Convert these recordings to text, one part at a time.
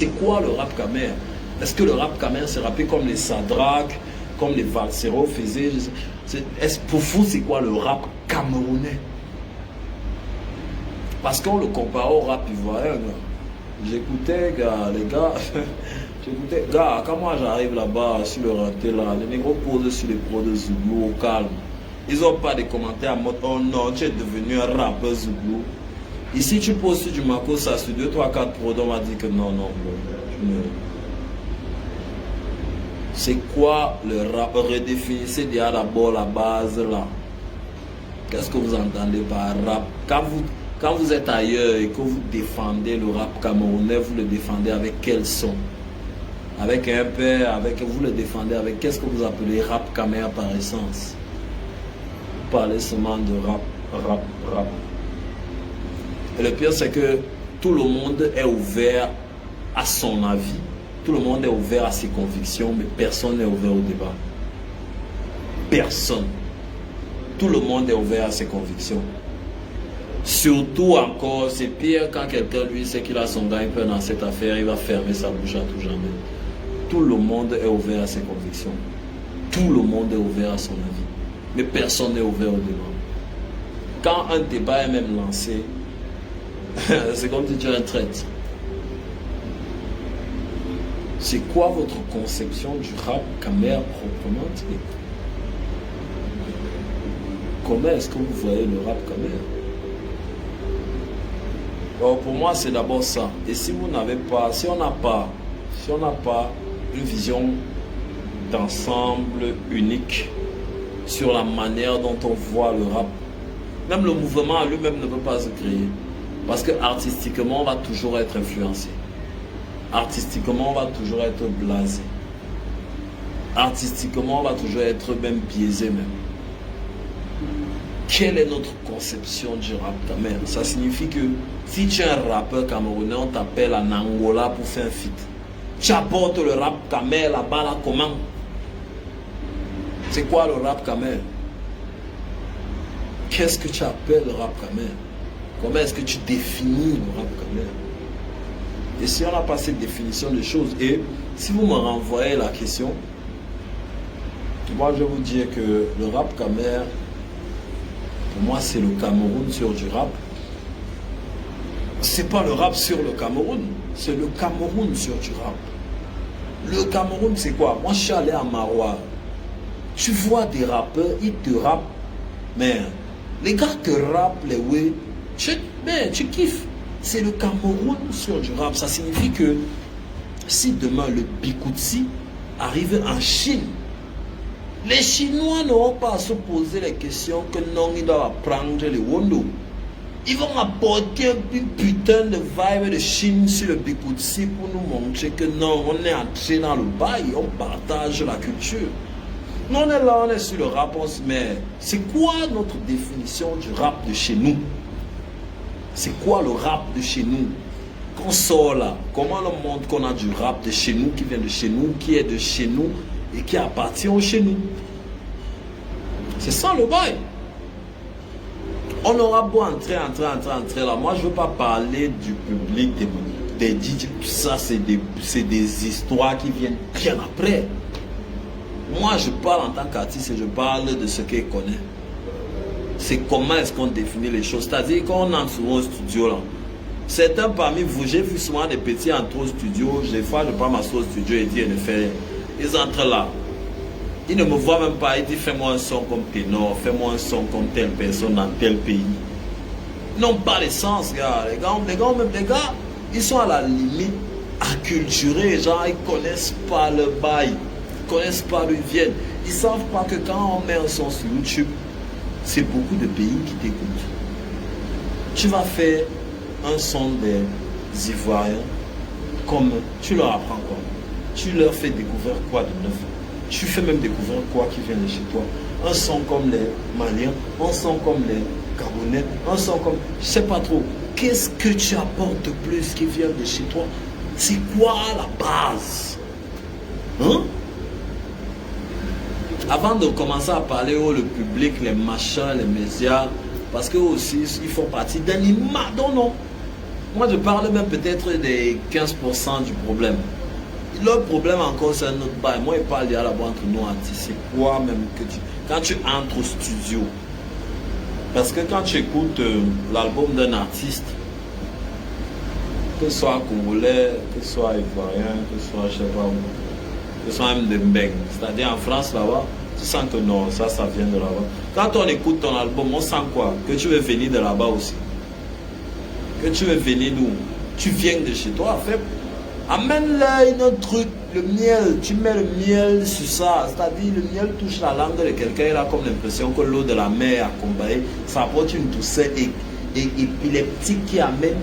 C'est quoi le rap Camer? Est-ce que le rap Camer s'est rappé comme les Sadrak, comme les Valsero faisaient? Pour vous, c'est quoi le rap camerounais? Parce qu'on le compare au rap ivoirien. J'écoutais, les gars, j'écoutais, quand moi j'arrive là-bas sur le renté là, les négros posent sur les pros de Zouglou au calme. Ils n'ont pas de commentaires en mode oh non, tu es devenu un rappeur Zouglou. Ici, tu poses sur du Makossa sur 2, 3, 4 pros, on va dire que non. C'est quoi le rap? Redéfinissez déjà d'abord la base là. Qu'est-ce que vous entendez par rap? Quand vous êtes ailleurs et que vous défendez le rap camerounais, vous le défendez avec quel son? Avec un père, vous le défendez avec qu'est-ce que vous appelez rap caméra par essence? Vous parlez seulement de rap. Et le pire, c'est que tout le monde est ouvert à son avis. Tout le monde est ouvert à ses convictions, mais personne n'est ouvert au débat. Personne. Tout le monde est ouvert à ses convictions. Surtout encore, c'est pire quand quelqu'un lui sait qu'il a son gagne-pain dans cette affaire, il va fermer sa bouche à tout jamais. Tout le monde est ouvert à ses convictions. Tout le monde est ouvert à son avis. Mais personne n'est ouvert au débat. Quand un débat est même lancé, c'est comme si tu es un traître. C'est quoi votre conception du rap Camer proprement dit? Comment est-ce que vous voyez le rap Camer? Alors pour moi, c'est d'abord ça. Et si vous n'avez pas, si on n'a pas une vision d'ensemble unique sur la manière dont on voit le rap, même le mouvement lui-même ne peut pas se créer. Parce que artistiquement, on va toujours être influencé. Artistiquement, on va toujours être blasé. Artistiquement, on va toujours être même biaisé même. Quelle est notre conception du rap Camer? Ça signifie que si tu es un rappeur camerounais, on t'appelle en Angola pour faire un feat. Tu apportes le rap Camer là-bas, là, comment? C'est quoi le rap Camer? Qu'est-ce que tu appelles le rap Camer? Comment est-ce que tu définis le rap Camer? Et si on n'a pas cette définition des choses, et si vous me renvoyez la question, moi je vais vous dire que le rap Camer, pour moi c'est le Cameroun sur du rap. C'est pas le rap sur le Cameroun, c'est le Cameroun sur du rap. Le Cameroun c'est quoi? Moi je suis allé à Marois. Tu vois des rappeurs, ils te rappent, mais les gars te rappent les ouais. Tu kiffes. C'est le Cameroun sur du rap. Ça signifie que si demain le Bikutsi arrive en Chine, les Chinois n'auront pas à se poser les questions que non, ils doivent apprendre les Wondo. Ils vont apporter une putain de vibe de Chine sur le Bikutsi pour nous montrer que non, on est entré dans le bail, on partage la culture. Nous on est là, on est sur le rap, on se met. C'est quoi notre définition du rap de chez nous? C'est quoi le rap de chez nous? Qu'on sort là, comment on montre qu'on a du rap de chez nous, qui vient de chez nous, qui est de chez nous et qui appartient au chez nous? C'est ça le bail. On aura beau entrer là. Moi je ne veux pas parler du public, des DJ, tout ça c'est des histoires qui viennent bien après. Moi je parle en tant qu'artiste et je parle de ce qu'il connaît. C'est comment est-ce qu'on définit les choses. C'est-à-dire quand on entre souvent au studio là, certains parmi vous, j'ai vu souvent des petits entrer au studio, des fois je prends ma sauce au studio et dis ne fait rien. Ils entrent là, ils ne me voient même pas, ils disent fais-moi un son comme ténor, fais-moi un son comme telle personne dans tel pays. Ils n'ont pas l'essence, gars. Les gars, ils sont à la limite acculturés, genre ils connaissent pas le bail, ils connaissent pas d'où ils viennent. Ils savent pas que quand on met un son sur YouTube, c'est beaucoup de pays qui t'écoutent. Tu vas faire un son des Ivoiriens, comme tu leur apprends quoi? Tu leur fais découvrir quoi de neuf? Tu fais même découvrir quoi qui vient de chez toi? Un son comme les Maliens, un son comme les Gabonais, un son comme... Je sais pas trop. Qu'est-ce que tu apportes plus qui vient de chez toi? C'est quoi la base? Hein? Avant de commencer à parler au le public, les machins, les médias, parce que aussi ils font partie d'un image. Non. Moi, je parle même peut-être des 15% du problème. Le problème encore, c'est un autre bail. Moi, il parle là-bas entre nous artistes. C'est quoi même que tu... Quand tu entres au studio, parce que quand tu écoutes l'album d'un artiste, que ce soit congolais, que ce soit ivoirien, que ce soit, je sais pas où, que ce soit même de Mbeng, c'est-à-dire en France là-bas, tu sens que non, ça vient de là-bas. Quand on écoute ton album, on sent quoi? Que tu veux venir de là-bas aussi. Que tu veux venir d'où? Tu viens de chez toi, fait. Amène là un autre truc, le miel, tu mets le miel sur ça, c'est-à-dire le miel touche la langue de quelqu'un, il a comme l'impression que l'eau de la mer a combattu, ça apporte une douceur épileptique qui amène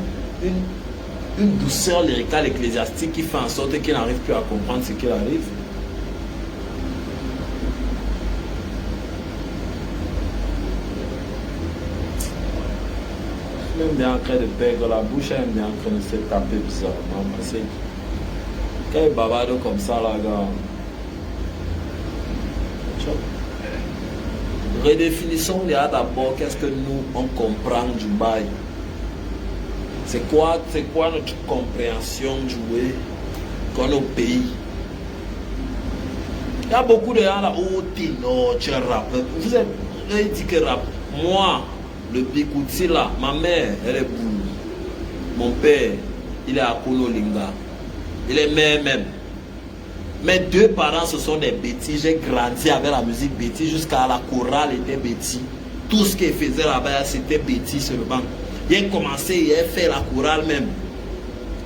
une douceur lyricale ecclésiastique qui fait en sorte qu'il n'arrive plus à comprendre ce qu'il arrive. Même bien en train de perdre la bouche, elle aime bien en train de se taper bizarrement. Parce que quand il bavarde comme ça, là, gars. Redéfinissons d'abord qu'est-ce que nous, on comprend du bail. C'est quoi notre compréhension du way qu'on au pays. Il y a beaucoup de gens là, oh, non, tu es rappeur. Vous avez dit que rap. Moi, le Bikouti là, ma mère, elle est boule. Mon père, il est à Konolinga. Il est mère même. Mes deux parents, ce sont des bêtis. J'ai grandi avec la musique bêtis jusqu'à la chorale était bêtis. Tout ce qu'ils faisaient là-bas, c'était bêtis seulement. Il a commencé, il a fait la chorale même.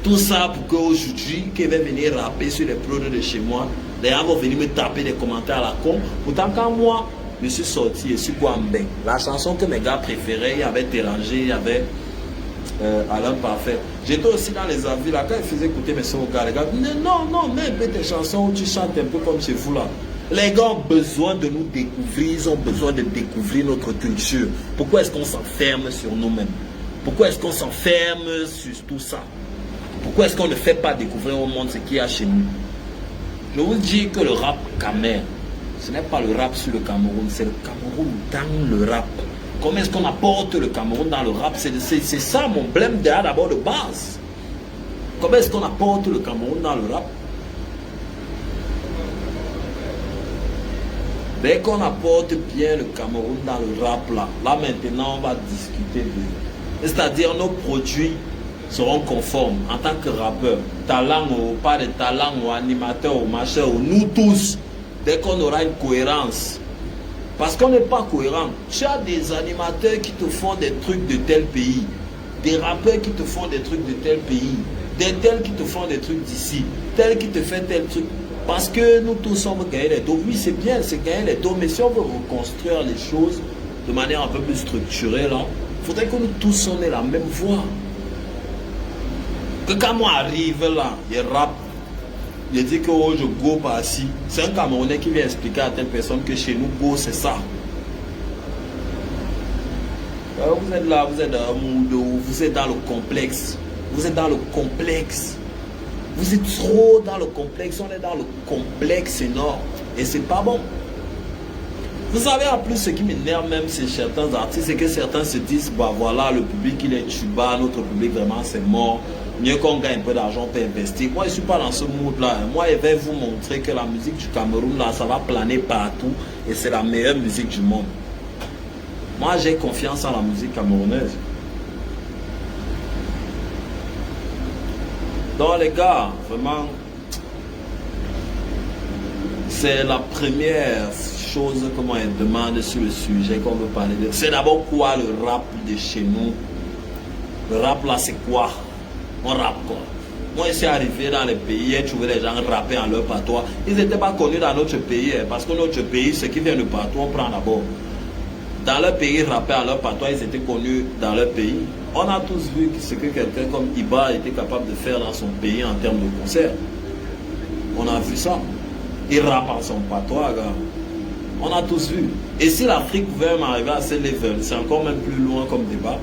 Tout ça pour qu'aujourd'hui, qu'il va venir rapper sur les produits de chez moi, les gens vont venir me taper des commentaires à la con. Pourtant, quand moi, je suis sorti, je suis Guambeng. La chanson que mes gars préféraient, il y avait Dérangé, il y avait Alain Parfait. J'étais aussi dans les avis là, quand ils faisaient écouter mes sons aux gars, les gars disaient non, mais tes chansons où tu chantes un peu comme chez vous là. Les gars ont besoin de nous découvrir, ils ont besoin de découvrir notre culture. Pourquoi est-ce qu'on s'enferme sur nous-mêmes? Pourquoi est-ce qu'on s'enferme sur tout ça? Pourquoi est-ce qu'on ne fait pas découvrir au monde ce qu'il y a chez nous? Je vous dis que le rap Camer, ce n'est pas le rap sur le Cameroun, c'est le Cameroun dans le rap. Comment est-ce qu'on apporte le Cameroun dans le rap? C'est ça mon blême d'abord de base. Comment est-ce qu'on apporte le Cameroun dans le rap? Dès qu'on apporte bien le Cameroun dans le rap là maintenant on va discuter de... C'est-à-dire nos produits seront conformes en tant que rappeur. Talent ou pas de talent ou animateur ou machin ou nous tous. Dès qu'on aura une cohérence. Parce qu'on n'est pas cohérent. Tu as des animateurs qui te font des trucs de tel pays. Des rappeurs qui te font des trucs de tel pays. Des tels qui te font des trucs d'ici. Tel qui te fait tel truc. Parce que nous tous sommes gagner les dos. Oui, c'est bien, c'est gagner les dos. Mais si on veut reconstruire les choses de manière un peu plus structurée, là, il faudrait que nous tous on ait la même voix. Que quand moi arrive là, il rappe. Il dit que oh, je go par ici. C'est un Camerounais qui vient expliquer à telle personne que chez nous, go, c'est ça. Vous êtes là, vous êtes dans un mood où vous êtes dans le complexe. Vous êtes dans le complexe. Vous êtes trop dans le complexe. On est dans le complexe énorme. Et c'est pas bon. Vous savez, en plus, ce qui m'énerve même chez certains artistes, c'est que certains se disent, bah voilà, le public, il est tuba, notre public, vraiment, c'est mort. Mieux qu'on gagne un peu d'argent pour investir. Moi, je ne suis pas dans ce mood-là. Moi, je vais vous montrer que la musique du Cameroun, là, ça va planer partout. Et c'est la meilleure musique du monde. Moi, j'ai confiance en la musique camerounaise. Donc, les gars, vraiment, c'est la première chose que moi, je demande sur le sujet qu'on veut parler de. C'est d'abord quoi le rap de chez nous? Le rap, là, c'est quoi? On rappe quoi. Moi, je suis arrivé dans les pays et trouvé les gens rapper en leur patois. Ils n'étaient pas connus dans notre pays. Parce que notre pays, ceux qui viennent de partout, on prend d'abord. Dans leur pays, rapper en leur patois, ils étaient connus dans leur pays. On a tous vu ce que quelqu'un comme Iba était capable de faire dans son pays en termes de concert. On a vu ça. Il rappe en son patois, gars. On a tous vu. Et si l'Afrique pouvait même arriver à ce level, c'est encore même plus loin comme débat.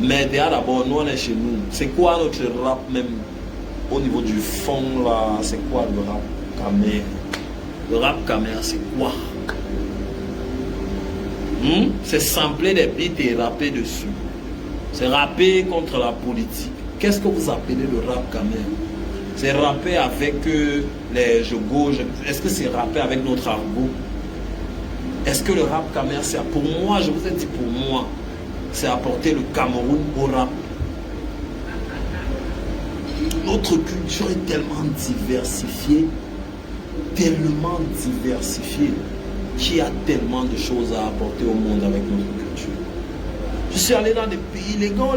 Mais déjà d'abord, nous on est chez nous. C'est quoi notre rap même au niveau du fond là? C'est quoi le rap Camer? Le rap Camer, c'est quoi? C'est sampler des beats et rapper dessus. C'est rapper contre la politique. Qu'est-ce que vous appelez le rap quand même? C'est rapper avec les jeux gauche. Est-ce que c'est rapper avec notre argot? Est-ce que le rap camer, c'est pour moi, je vous ai dit pour moi, c'est apporter le Cameroun au rap. Notre culture est tellement diversifiée, qu'il y a tellement de choses à apporter au monde avec notre culture. Je suis allé dans des pays, les gars,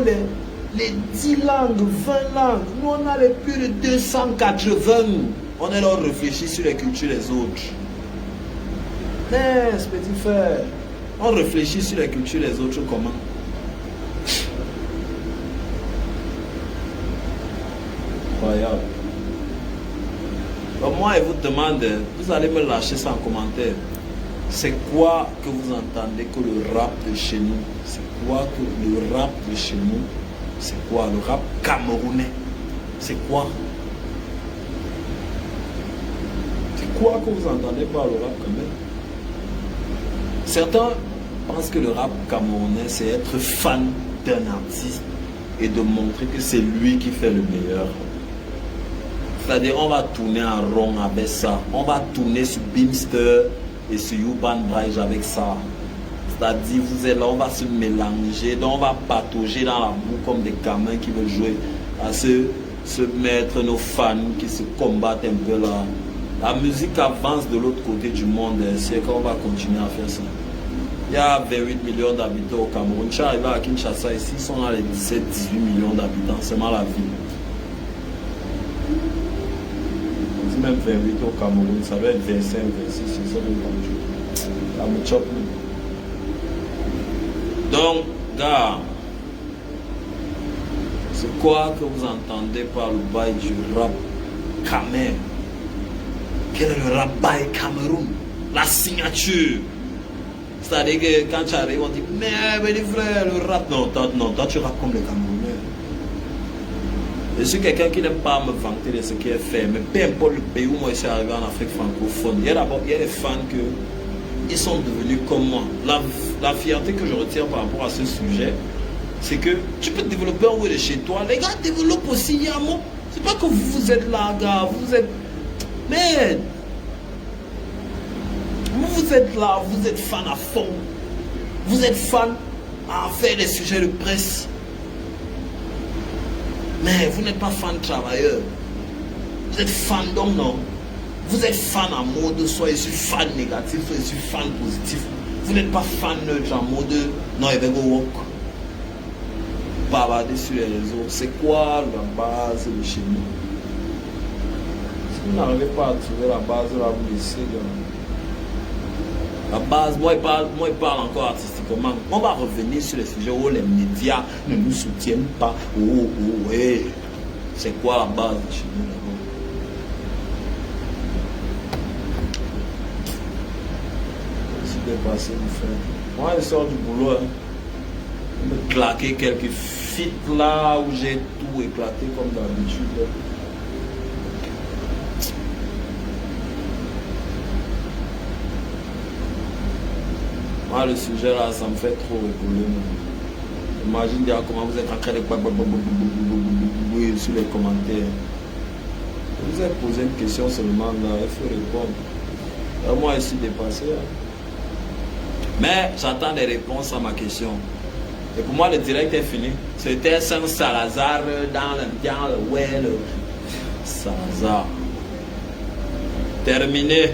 les 10 langues, 20 langues, nous on a les plus de 280. On est là, on réfléchit sur les cultures des autres. Mais, petit frère, on réfléchit sur les cultures des autres comment? Incroyable. Donc moi, je vous demande, vous allez me lâcher ça en commentaire. C'est quoi que vous entendez que le rap de chez nous? C'est quoi que le rap de chez nous? C'est quoi le rap camerounais? C'est quoi? C'est quoi que vous entendez par le rap quand même? Certains pensent que le rap camerounais, c'est être fan d'un artiste et de montrer que c'est lui qui fait le meilleur. C'est-à-dire, on va tourner en rond avec ça. On va tourner sur Beamster et sur Urban Bridge avec ça. C'est-à-dire, vous êtes là, on va se mélanger, donc on va patauger dans la boue comme des gamins qui veulent jouer à se mettre nos fans qui se combattent un peu là. La musique avance de l'autre côté du monde, c'est qu'on va continuer à faire ça. Il y a 28 millions d'habitants au Cameroun. Je suis arrivé à Kinshasa ici, ils sont dans les 17-18 millions d'habitants, c'est mal la vie. On dit même 28 au Cameroun, ça doit être 25, 26, c'est ça le la mouchop. Donc, gars, c'est quoi que vous entendez par le bail du rap Camer? Quel est le rap bail Cameroun? La signature. C'est-à-dire que quand tu arrives, on dit, mais les frères, le rap, non, toi tu rappes comme les Camerounais. Je suis quelqu'un qui n'aime pas me vanter de ce qui est fait, mais peu importe le pays où moi je suis arrivé en Afrique francophone, il y a des fans qui sont devenus comme moi. La fierté que je retiens par rapport à ce sujet, c'est que tu peux développer un de chez toi. Les gars développent aussi, Yamo. C'est pas que vous êtes là, gars, vous êtes... Mais... Vous êtes là, vous êtes fan à fond. Vous êtes fan à faire des sujets de presse. Mais vous n'êtes pas fan travailleur. Vous êtes fan d'homme, non? Vous êtes fan en mode, soit je suis fan négatif, soit je suis fan positif. Vous n'êtes pas fan neutre en mode, non, il va go walk. Bavarder sur les réseaux. C'est quoi la base de chez nous? Si vous n'arrivez pas à trouver la base, là, vous laissez, la base, moi, il parle encore artistiquement. On va revenir sur les sujets où les médias ne nous soutiennent pas. Ouais. C'est quoi la base de chez nous? Dépassé, mon frère. Moi, je sors du boulot. Hein. Je me claquer quelques feats là où j'ai tout éclaté comme d'habitude. Moi, le sujet là, ça me fait trop rigoler. Imagine déjà comment vous êtes en train de sur les commentaires. Je vous ai posé une question seulement là, il faut répondre. Alors, moi, je suis dépassé. Hein. Mais j'attends des réponses à ma question. Et pour moi, le direct est fini. C'était Saint-Salazar dans le Salazar. Terminé.